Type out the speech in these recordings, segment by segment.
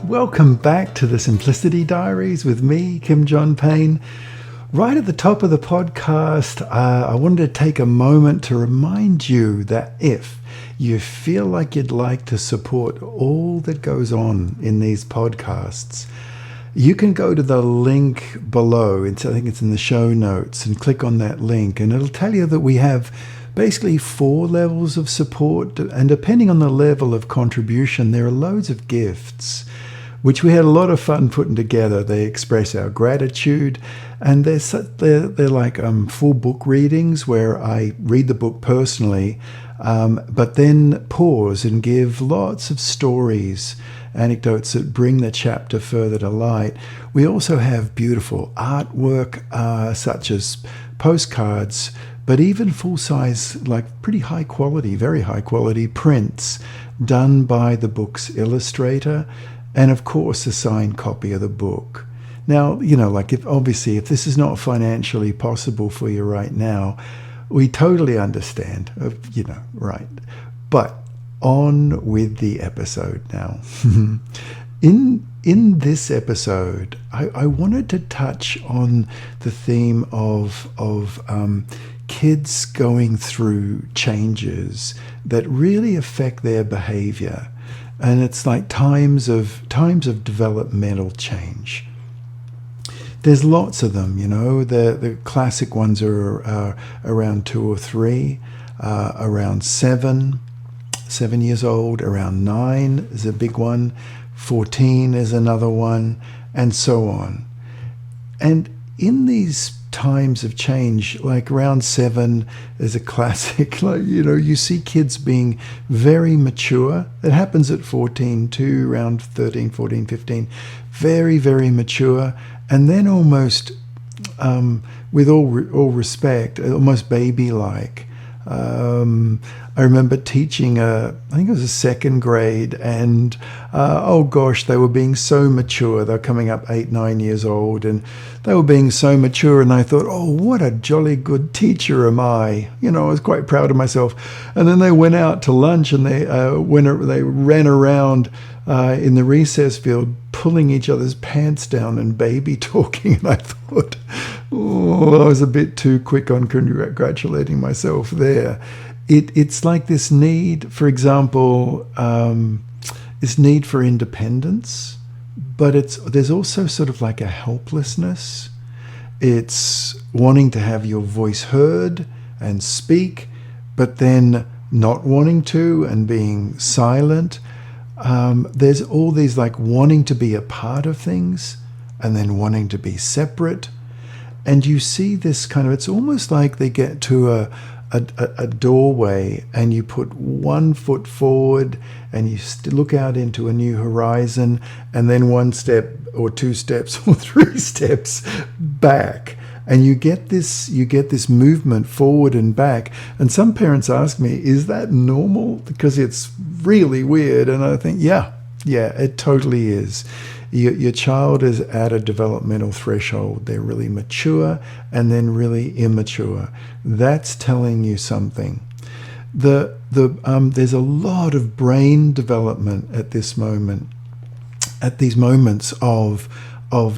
Welcome back to the Simplicity Diaries with me, Kim John Payne. Right at the top of the podcast, I wanted to take a moment to remind you that if you feel like you'd like to support all that goes on in these podcasts, you can go to the link below. I think it's in the show notes, and click on that link, and it'll tell you that we have basically 4 levels of support, and depending on the level of contribution, there are loads of gifts, which we had a lot of fun putting together. They express our gratitude, and they're like full book readings where I read the book personally, but then pause and give lots of stories, anecdotes that bring the chapter further to light. We also have beautiful artwork, such as postcards, but even full-size, like pretty high quality, very high quality prints done by the book's illustrator, and of course a signed copy of the book. Now, if this is not financially possible for you right now, we totally understand, right? But on with the episode now. In this episode, I wanted to touch on the theme of kids going through changes that really affect their behavior. And it's like times of developmental change. There's lots of them, The classic ones are around 2 or 3, around 7 years old, around 9 is a big one, 14 is another one, and so on. And in these times of change, like around 7 is a classic, you see kids being very mature. It happens at 14 too, around 13, 14, 15, very, very mature. And then almost, with all respect, almost baby-like. I remember teaching I think it was a 2nd grade, and they were being so mature. They're coming up 8, 9 years old, and they were being so mature, and I thought, oh, what a jolly good teacher am I. I was quite proud of myself. And then they went out to lunch, and they ran around in the recess field, pulling each other's pants down and baby talking. And I thought, I was a bit too quick on congratulating myself there. It's like this need, for example, this need for independence, but there's also sort of like a helplessness. It's wanting to have your voice heard and speak, but then not wanting to and being silent. There's all these like wanting to be a part of things and then wanting to be separate. And you see this kind of, it's almost like they get to a doorway, and you put 1 foot forward and you look out into a new horizon, and then 1 step or 2 steps or 3 steps back. And you get this movement forward and back. And some parents ask me, is that normal? Because it's really weird. And I think, yeah, it totally is. Your child is at a developmental threshold. They're really mature and then really immature. That's telling you something. There's a lot of brain development at this moment, at these moments of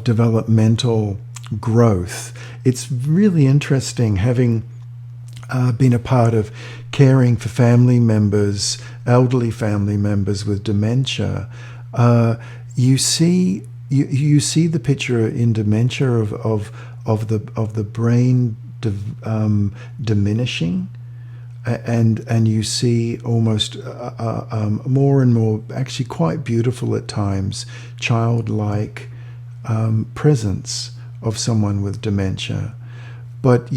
developmental growth. It's really interesting, having been a part of caring for family members, elderly family members with dementia. You see the picture in dementia of the brain diminishing, and you see almost more and more, actually quite beautiful at times, childlike presence of someone with dementia. But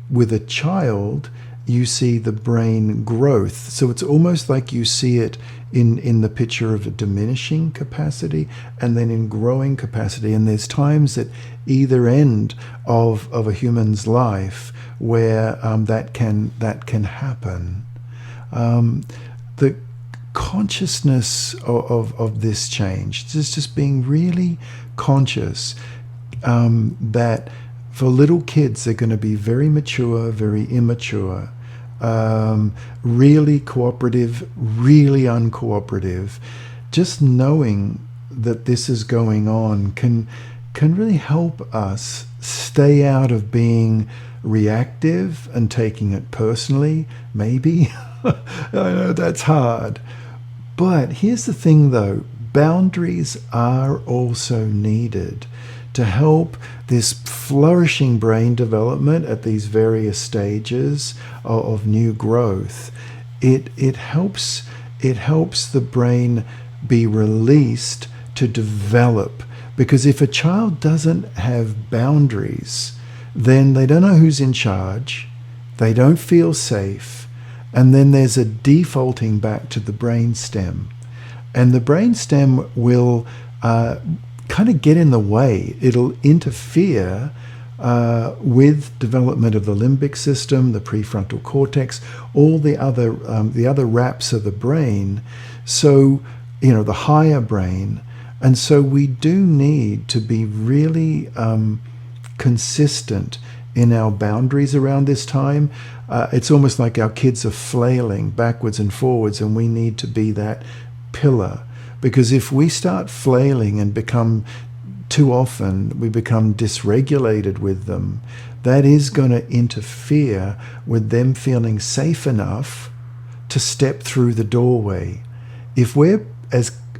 with a child, you see the brain growth. So it's almost like you see it in the picture of a diminishing capacity and then in growing capacity. And there's times at either end of a human's life where that can happen. The consciousness of this change, just being really conscious that for little kids, they're going to be very mature, very immature, really cooperative, really uncooperative. Just knowing that this is going on can really help us stay out of being reactive and taking it personally, maybe. I know that's hard. But here's the thing though, boundaries are also needed to help this flourishing brain development at these various stages of new growth. It helps the brain be released to develop. Because if a child doesn't have boundaries, then they don't know who's in charge, they don't feel safe, and then there's a defaulting back to the brainstem. And the brainstem will kind of get in the way. It'll interfere with development of the limbic system, the prefrontal cortex, all the other wraps of the brain. So, the higher brain. And so we do need to be really consistent in our boundaries around this time. It's almost like our kids are flailing backwards and forwards, and we need to be that pillar. Because if we start flailing and too often we become dysregulated with them, that is going to interfere with them feeling safe enough to step through the doorway. If we're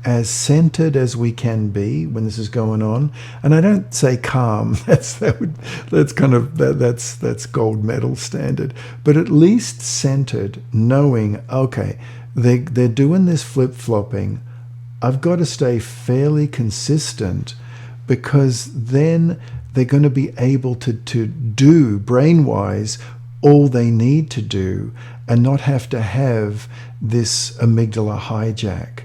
as centered as we can be when this is going on, and I don't say calm, that's gold medal standard, but at least centered, knowing, okay, they're doing this flip-flopping, I've got to stay fairly consistent, because then they're going to be able to do brain-wise all they need to do and not have to have this amygdala hijack.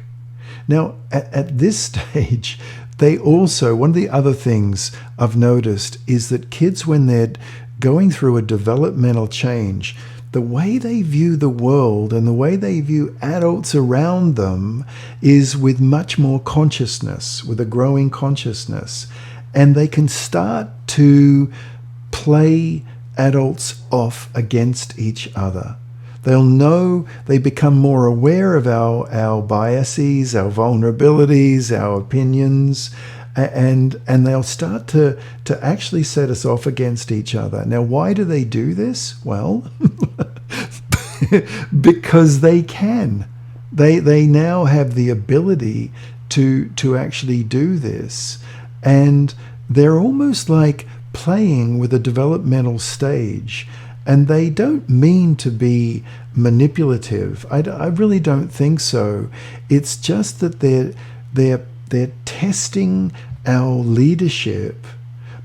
Now, at this stage, they also, one of the other things I've noticed is that kids, when they're going through a developmental change, the way they view the world and the way they view adults around them is with much more consciousness, with a growing consciousness. And they can start to play adults off against each other. They'll know, they become more aware of our biases, our vulnerabilities, our opinions, and they'll start to actually set us off against each other. Now, why do they do this? Well, because they can. They now have the ability to actually do this. And they're almost like playing with a developmental stage. And they don't mean to be manipulative. I really don't think so. It's just that they're testing our leadership,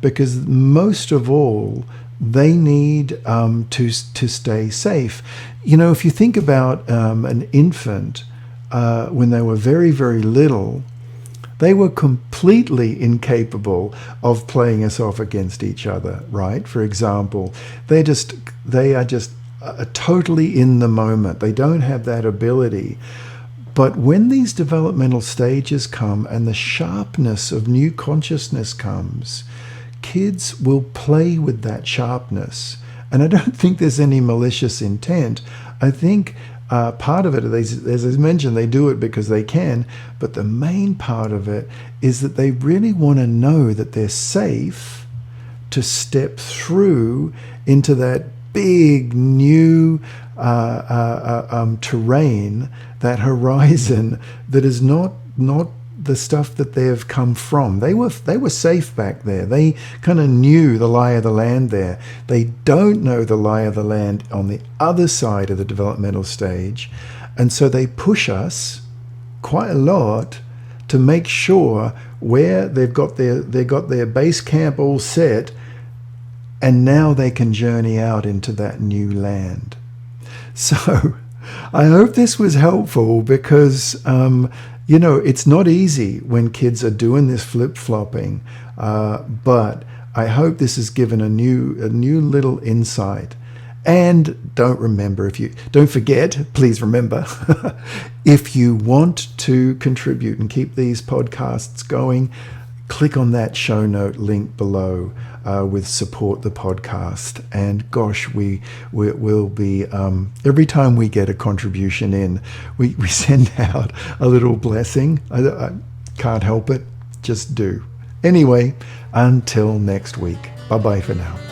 because most of all, they need to stay safe. If you think about an infant, when they were very, very little, they were completely incapable of playing us off against each other, right? For example, they are just totally in the moment. They don't have that ability. But when these developmental stages come and the sharpness of new consciousness comes, kids will play with that sharpness. And I don't think there's any malicious intent. I think part of it, as I mentioned, they do it because they can, but the main part of it is that they really want to know that they're safe to step through into that big new terrain, that horizon that is not the stuff that they've come from. They were safe back there. They kind of knew the lie of the land there. They don't know the lie of the land on the other side of the developmental stage. And so they push us quite a lot to make sure where they've got their base camp all set, and now they can journey out into that new land. So I hope this was helpful, because it's not easy when kids are doing this flip-flopping, but I hope this has given a new little insight. And don't forget, please remember, if you want to contribute and keep these podcasts going, click on that show note link below with support the podcast. And gosh, we will be, every time we get a contribution in, we send out a little blessing. Can't help it. Just do. Anyway, until next week. Bye-bye for now.